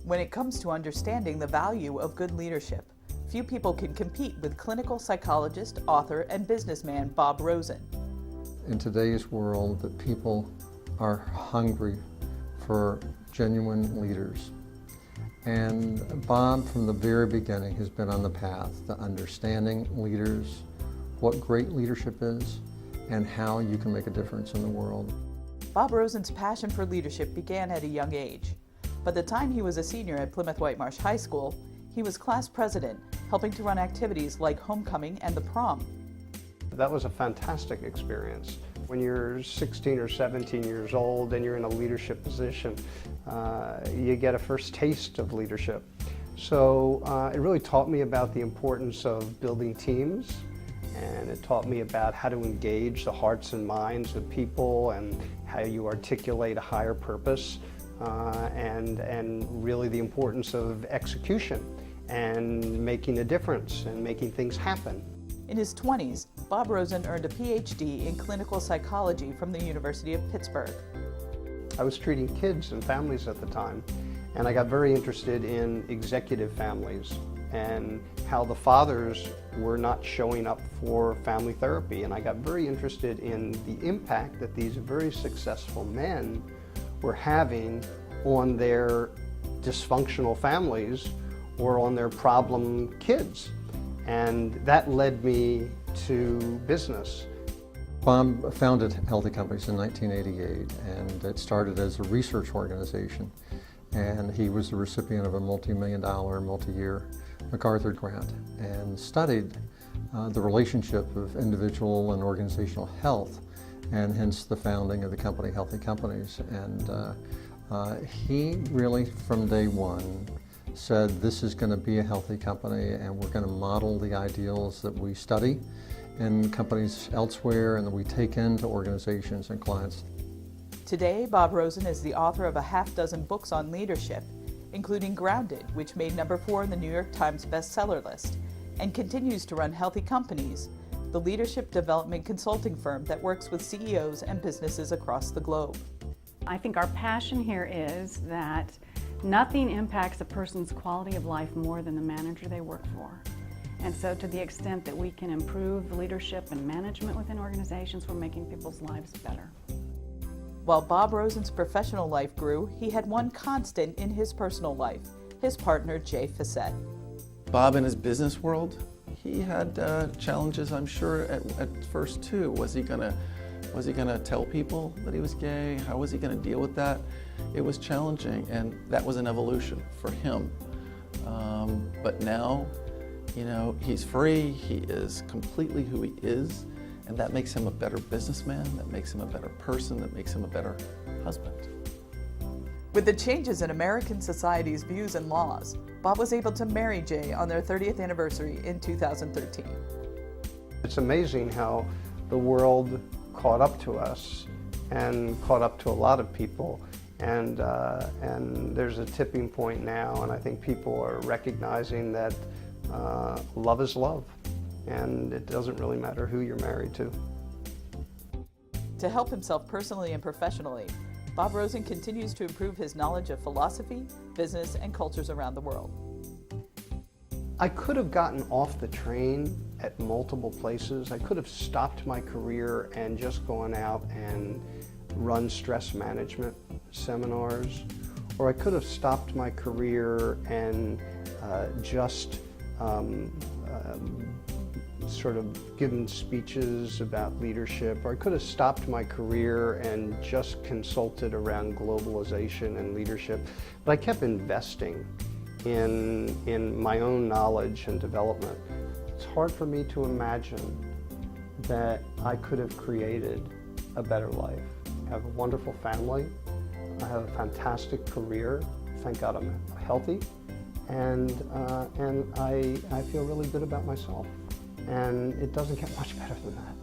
When it comes to understanding the value of good leadership, few people can compete with clinical psychologist, author, and businessman Bob Rosen. In today's world, that people are hungry for genuine leaders. And Bob, from the very beginning, has been on the path to understanding leaders, what great leadership is, and how you can make a difference in the world. Bob Rosen's passion for leadership began at a young age. By the time he was a senior at Plymouth Whitemarsh High School, he was class president, helping to run activities like homecoming and the prom. That was a fantastic experience. When you're 16 or 17 years old and you're in a leadership position, you get a first taste of leadership. So it really taught me about the importance of building teams, and it taught me about how to engage the hearts and minds of people and how you articulate a higher purpose, and really the importance of execution and making a difference and making things happen. In his 20s, Bob Rosen earned a Ph.D. in clinical psychology from the University of Pittsburgh. I was treating kids and families at the time, and I got very interested in executive families and how the fathers were not showing up for family therapy. And I got very interested in the impact that these very successful men were having on their dysfunctional families or on their problem kids. And that led me to business. Bob founded Healthy Companies in 1988, and it started as a research organization. And he was the recipient of a multi-million-dollar, multi-year MacArthur grant, and studied the relationship of individual and organizational health, and hence the founding of the company Healthy Companies. And he really, from day one, said this is going to be a healthy company, and we're going to model the ideals that we study in companies elsewhere and that we take into organizations and clients. Today, Bob Rosen is the author of a half-dozen books on leadership, including Grounded, which made number 4 on the New York Times bestseller list, and continues to run Healthy Companies, the leadership development consulting firm that works with CEOs and businesses across the globe. I think our passion here is that nothing impacts a person's quality of life more than the manager they work for. And so to the extent that we can improve leadership and management within organizations, we're making people's lives better. While Bob Rosen's professional life grew, he had one constant in his personal life, his partner Jay Facette. Bob, in his business world, he had challenges, I'm sure, at first too. Was he gonna tell people that he was gay? How was he gonna deal with that? It was challenging, and that was an evolution for him. But now, you know, he's free, he is completely who he is, and that makes him a better businessman, that makes him a better person, that makes him a better husband. With the changes in American society's views and laws, Bob was able to marry Jay on their 30th anniversary in 2013. It's amazing how the world caught up to us and caught up to a lot of people. And there's a tipping point now, and I think people are recognizing that love is love, and it doesn't really matter who you're married to. To help himself personally and professionally, Bob Rosen continues to improve his knowledge of philosophy, business, and cultures around the world. I could have gotten off the train at multiple places. I could have stopped my career and just gone out and run stress management seminars, or I could have stopped my career and just sort of given speeches about leadership, or I could have stopped my career and just consulted around globalization and leadership, but I kept investing in my own knowledge and development. It's hard for me to imagine that I could have created a better life. I have a wonderful family, I have a fantastic career, thank God I'm healthy, and I feel really good about myself. And it doesn't get much better than that.